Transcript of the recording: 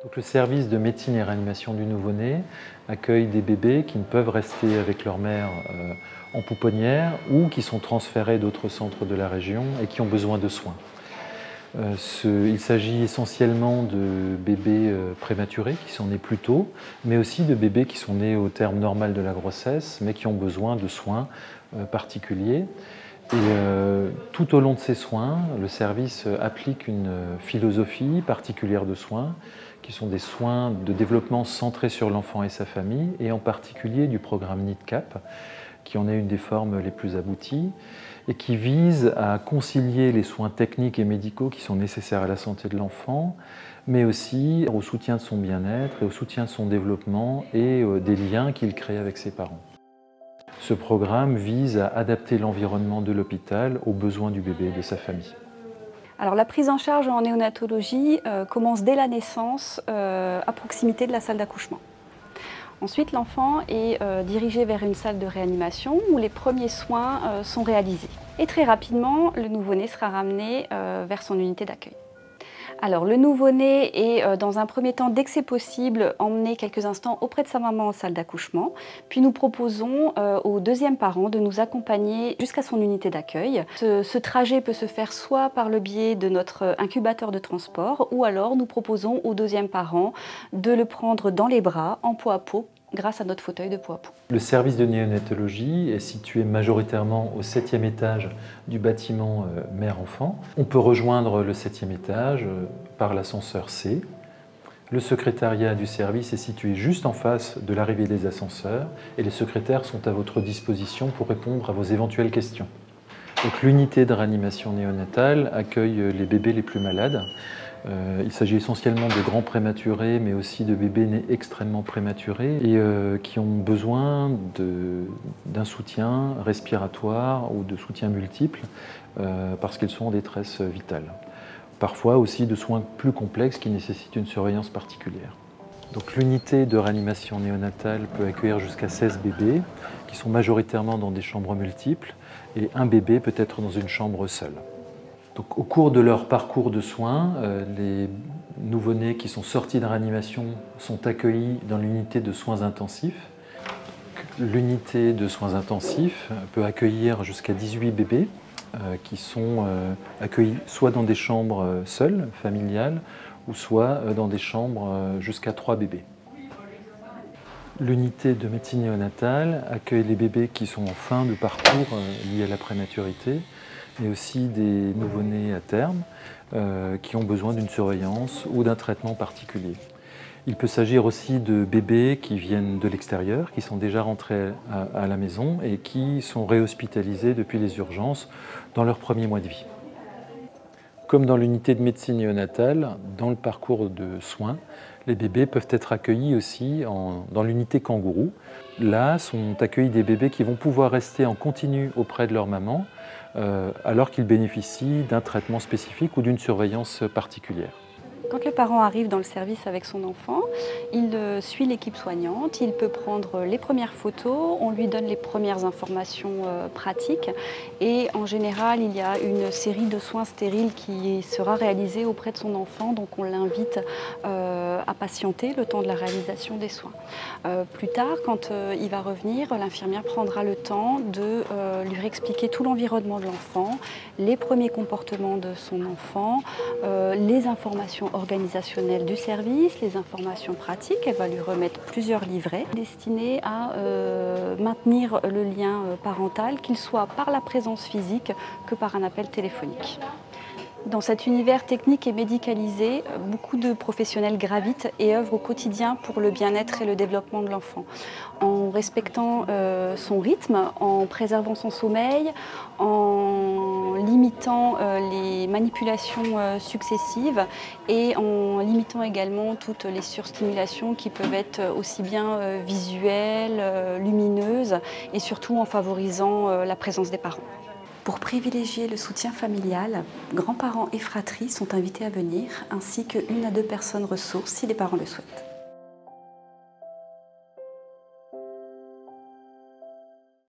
Donc, le service de médecine et réanimation du nouveau-né accueille des bébés qui ne peuvent rester avec leur mère en pouponnière ou qui sont transférés d'autres centres de la région et qui ont besoin de soins. Il s'agit essentiellement de bébés prématurés qui sont nés plus tôt, mais aussi de bébés qui sont nés au terme normal de la grossesse, mais qui ont besoin de soins particuliers. Et tout au long de ces soins, le service applique une philosophie particulière de soins, qui sont des soins de développement centrés sur l'enfant et sa famille, et en particulier du programme NIDCAP, qui en est une des formes les plus abouties, et qui vise à concilier les soins techniques et médicaux qui sont nécessaires à la santé de l'enfant, mais aussi au soutien de son bien-être et au soutien de son développement et des liens qu'il crée avec ses parents. Ce programme vise à adapter l'environnement de l'hôpital aux besoins du bébé et de sa famille. Alors, la prise en charge en néonatologie commence dès la naissance à proximité de la salle d'accouchement. Ensuite, l'enfant est dirigé vers une salle de réanimation où les premiers soins sont réalisés. Et très rapidement, le nouveau-né sera ramené vers son unité d'accueil. Alors, le nouveau-né est dans un premier temps, dès que c'est possible, emmené quelques instants auprès de sa maman en salle d'accouchement. Puis nous proposons au deuxième parent de nous accompagner jusqu'à son unité d'accueil. Ce trajet peut se faire soit par le biais de notre incubateur de transport, ou alors nous proposons au deuxième parent de le prendre dans les bras, en peau à peau, grâce à notre fauteuil de peau à peau. Le service de néonatologie est situé majoritairement au 7e étage du bâtiment mère-enfant. On peut rejoindre le 7e étage par l'ascenseur C. Le secrétariat du service est situé juste en face de l'arrivée des ascenseurs et les secrétaires sont à votre disposition pour répondre à vos éventuelles questions. L'unité de réanimation néonatale accueille les bébés les plus malades. Il s'agit essentiellement de grands prématurés, mais aussi de bébés nés extrêmement prématurés et qui ont besoin d'un soutien respiratoire ou de soutien multiple parce qu'ils sont en détresse vitale. Parfois aussi de soins plus complexes qui nécessitent une surveillance particulière. Donc, l'unité de réanimation néonatale peut accueillir jusqu'à 16 bébés qui sont majoritairement dans des chambres multiples et un bébé peut être dans une chambre seule. Donc, au cours de leur parcours de soins, les nouveau-nés qui sont sortis de réanimation sont accueillis dans l'unité de soins intensifs. L'unité de soins intensifs peut accueillir jusqu'à 18 bébés qui sont accueillis soit dans des chambres seules, familiales, ou soit dans des chambres jusqu'à 3 bébés. L'unité de médecine néonatale accueille les bébés qui sont en fin de parcours lié à la prématurité, mais aussi des nouveau-nés à terme qui ont besoin d'une surveillance ou d'un traitement particulier. Il peut s'agir aussi de bébés qui viennent de l'extérieur, qui sont déjà rentrés à la maison et qui sont réhospitalisés depuis les urgences dans leurs premiers mois de vie. Comme dans l'unité de médecine néonatale, dans le parcours de soins, les bébés peuvent être accueillis aussi dans l'unité kangourou. Là sont accueillis des bébés qui vont pouvoir rester en continu auprès de leur maman alors qu'ils bénéficient d'un traitement spécifique ou d'une surveillance particulière. Quand le parent arrive dans le service avec son enfant, il suit l'équipe soignante, il peut prendre les premières photos, on lui donne les premières informations pratiques et en général il y a une série de soins stériles qui sera réalisée auprès de son enfant, donc on l'invite à patienter le temps de la réalisation des soins. Plus tard, quand il va revenir, l'infirmière prendra le temps de lui réexpliquer tout l'environnement de l'enfant, les premiers comportements de son enfant, les informations organisationnelles du service, les informations pratiques. Elle va lui remettre plusieurs livrets destinés à maintenir le lien parental, qu'il soit par la présence physique que par un appel téléphonique. Dans cet univers technique et médicalisé, beaucoup de professionnels gravitent et œuvrent au quotidien pour le bien-être et le développement de l'enfant, en respectant son rythme, en préservant son sommeil, en limitant les manipulations successives et en limitant également toutes les surstimulations qui peuvent être aussi bien visuelles, lumineuses et surtout en favorisant la présence des parents. Pour privilégier le soutien familial, grands-parents et fratries sont invités à venir, ainsi que 1 à 2 personnes ressources si les parents le souhaitent.